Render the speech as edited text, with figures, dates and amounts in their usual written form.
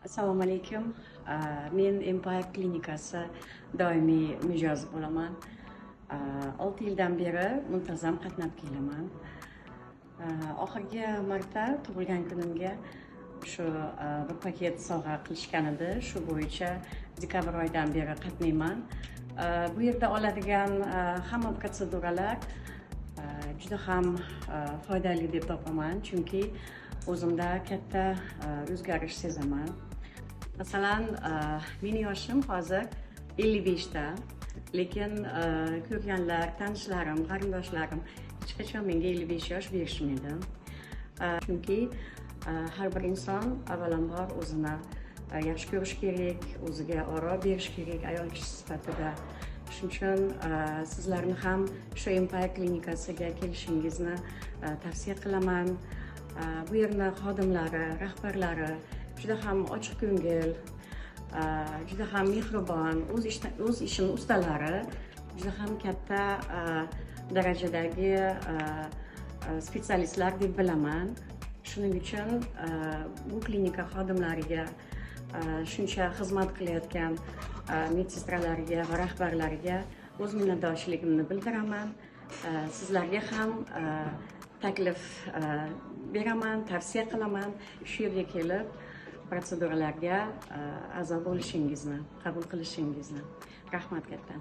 Assalomu alaykum. Men Empire klinikasi doimiy mijozi bo'laman. 6 yildan beri muntazam qatnab kelaman. Oxirgi marta tug'ilgan kunimga shu bir paket sovg'a qilishgan edi. Shu bo'yicha dekabr oyidan beri qatnayman. Bu yerda oladigan hamma protseduralar juda ham foydali deb topaman, chunki o'zimda katta o'zgarish sezaman. Masalan, meni yoshim hozir 55 ta, lekin ko'rganlar, tanishlarim, qarindoshlarim hech qachon menga 55 yosh berishmaydi. Chunki har bir inson avvalambor o'zini yaxshi ko'rish kerak, o'ziga oro berish kerak ayol kishi sifatida. Shuning uchun sizlarni ham shu Empire klinikasiga kelishingizni tavsiya qilaman. Bu yerning xodimlari, rahbarlari juda ham ochiq ko'ngil, juda ham mehribon, o'z ishini ustalari, juda ham katta darajadagi specialistlar deb bilaman. Shuning uchun bu klinika xodimlariga, shuncha xizmat qilayotgan medsestralariga va rahbarlariga o'z minnatdorchiligimni bildiraman. Sizlarga ham taklif beraman, tavsiya qilaman shu yerga kelib protseduralarga a'zo bo'lishingizni, qabul qilishingizni. Rahmat katta.